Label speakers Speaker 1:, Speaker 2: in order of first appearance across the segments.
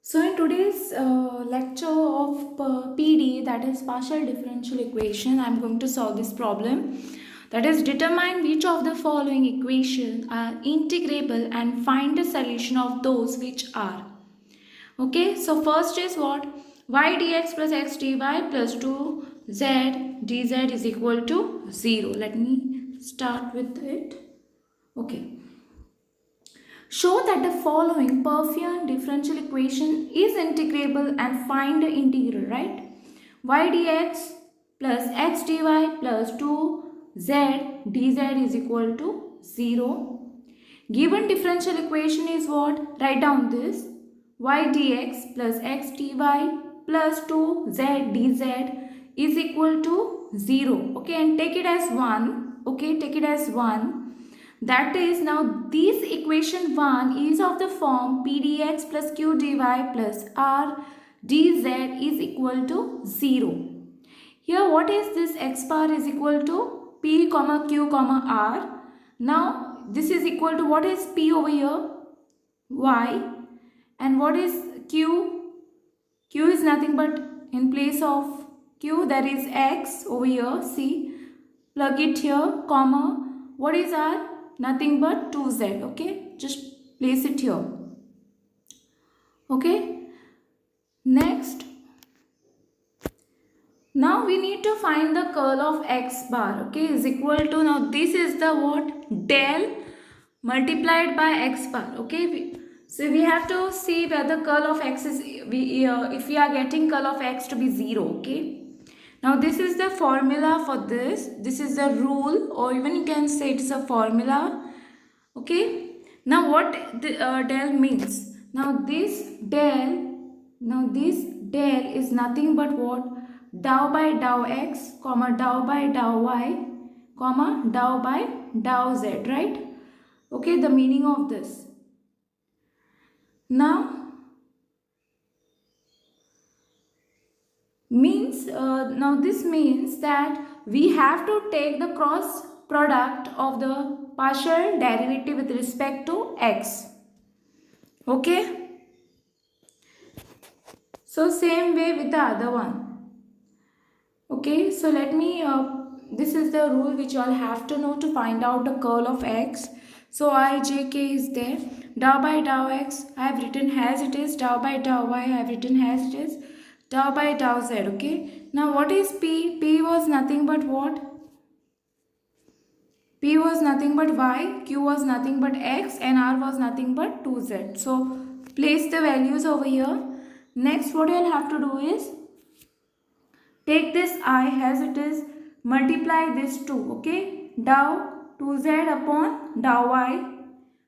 Speaker 1: So in today's lecture of PD, that is partial differential equation, I am going to solve this problem. That is, determine which of the following equations are integrable and find the solution of those which are. Okay, so first is what? Y dx plus x dy plus 2z dz is equal to 0. Let me start with it. Okay. Show that the following Pfaffian differential equation is integrable and find the integral, right? Y dx plus x dy plus 2z dz is equal to 0. Given differential equation is what? Write down this. Y dx plus x dy plus 2z dz is equal to 0. Okay, and take it as 1. Okay, take it as 1. That is, now this equation 1 is of the form p dx plus q dy plus r dz is equal to 0. Here what is this? X bar is equal to p comma q comma r. Now this is equal to, what is p over here? Y. And what is q? Q is nothing but, in place of q there is x over here. See, plug it here, comma. What is r? Nothing but 2z. Okay, just place it here. Okay, next, now we need to find the curl of x bar. Okay, is equal to, now this is the what? Del multiplied by x bar. Okay, so we have to see where the curl of x is, if we are getting curl of x to be 0. Okay, now this is the formula for this. This is the rule, or even you can say it's a formula. Okay, now what del means? Now this del is nothing but what? Dou by dou x, comma dou by dou y, comma dou by dou z, right? Okay, the meaning of this. Now this means that we have to take the cross product of the partial derivative with respect to x. Okay, so same way with the other one. Okay, so let me this is the rule which you all have to know to find out the curl of x. So I j k is there. Dou by dou x I have written as it is. Dou by dou y I have written as it is. Dou by dou z. Okay, now what is p? P was nothing but what? P was nothing but y, q was nothing but x, and r was nothing but 2z. So place the values over here. Next, what you'll have to do is take this I as it is, multiply this 2. Okay, dou 2z upon dou y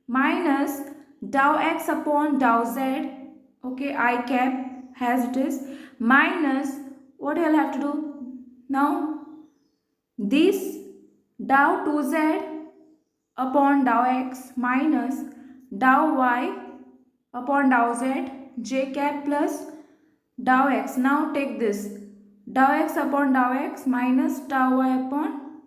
Speaker 1: minus dou x upon dou z. Okay, I cap as it is, minus what you'll have to do now, this dou 2z upon dou x minus dou y upon dou z, j cap plus dou x. Now take this dou x upon dou x minus dou y upon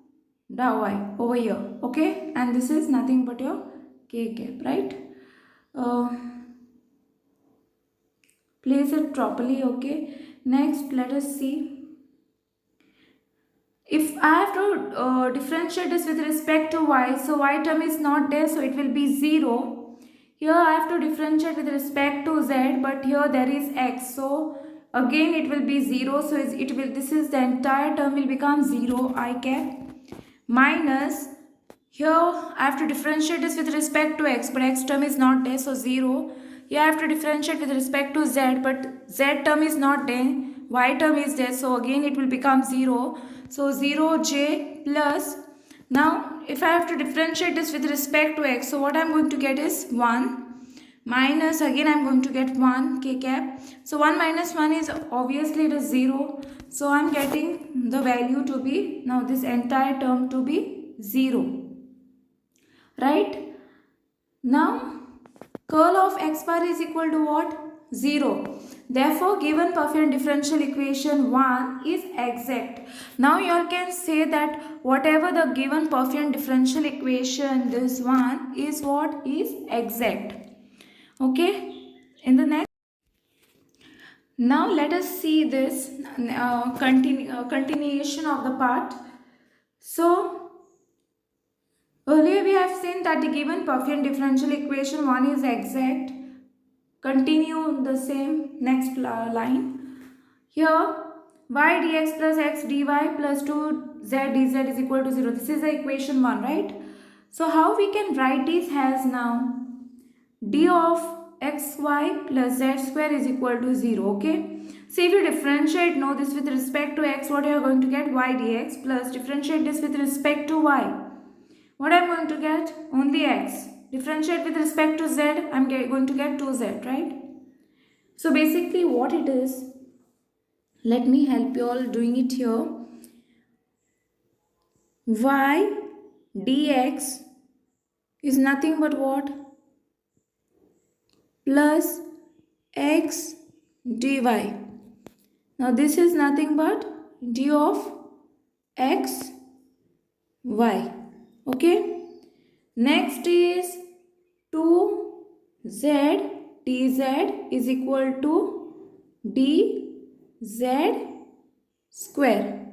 Speaker 1: dou y over here. Okay, and this is nothing but your k cap, right? Place it properly. Okay, next let us see. If I have to differentiate this with respect to y, so y term is not there, so it will be 0. Here I have to differentiate with respect to z, but here there is x, so again it will be 0. So this is the entire term will become 0, I cap, minus here I have to differentiate this with respect to x, but x term is not there, so 0. Here I have to differentiate with respect to z, but z term is not there, y term is there, so again it will become 0. So 0j plus, now if I have to differentiate this with respect to x, so what I am going to get is 1 minus, again I am going to get 1 k cap. So 1 minus 1 is obviously it is 0. So I am getting the value to be, now this entire term to be 0. Right? Now curl of x bar is equal to what? 0. Therefore, given Pfaffian differential equation 1 is exact. Now you all can say that whatever the given Pfaffian differential equation, this one is what? Is exact. Okay. In the next. Now let us see this continuation of the part. So earlier we have seen that the given Pfaffian differential equation, one is exact. Continue the same next line. Here y dx plus x dy plus 2z dz is equal to 0. This is the equation 1, right? So how we can write this as now? D of xy plus z square is equal to 0. Okay. So if you differentiate now this with respect to x, what you are going to get? Y dx plus differentiate this with respect to y. What I am going to get? Only x. Differentiate with respect to z, I am going to get 2z, right? So basically what it is, let me help you all doing it here. Y dx is nothing but what? Plus x dy. Now this is nothing but d of x y. Okay. Next is 2z dz is equal to dz square.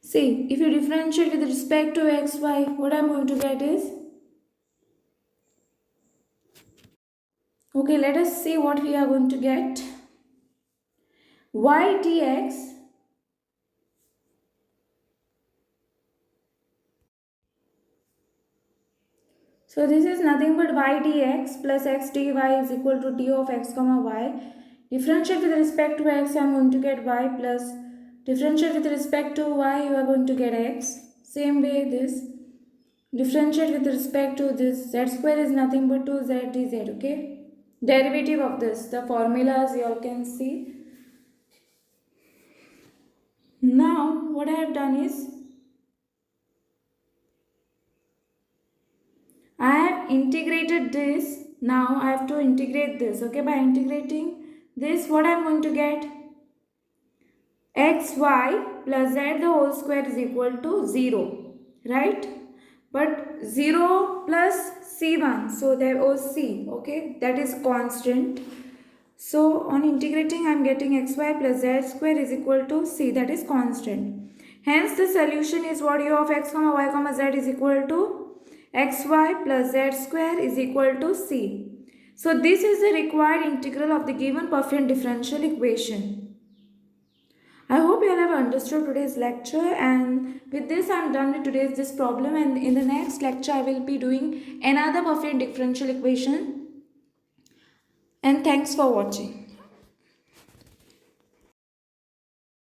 Speaker 1: See, if you differentiate with respect to xy, what I am going to get is, okay, let us see what we are going to get. Y dx so this is nothing but y dx plus x dy is equal to d of x comma y. Differentiate with respect to x, I am going to get y plus differentiate with respect to y, you are going to get x. Same way this. Differentiate with respect to this, z square is nothing but 2z dz, okay? Derivative of this, the formulas you all can see. Now what I have done is, I have integrated this. Now I have to integrate this, okay? By integrating this, what I am going to get? Xy plus z the whole square is equal to 0, right? But 0 plus c1, so there was c, okay? That is constant. So on integrating, I am getting xy plus z square is equal to c, that is constant. Hence the solution is what? U of x comma y comma z is equal to xy plus z square is equal to c. So this is the required integral of the given Pfaffian differential equation. I hope you all have understood today's lecture, and with this I am done with today's this problem, and in the next lecture I will be doing another Pfaffian differential equation. And thanks for watching.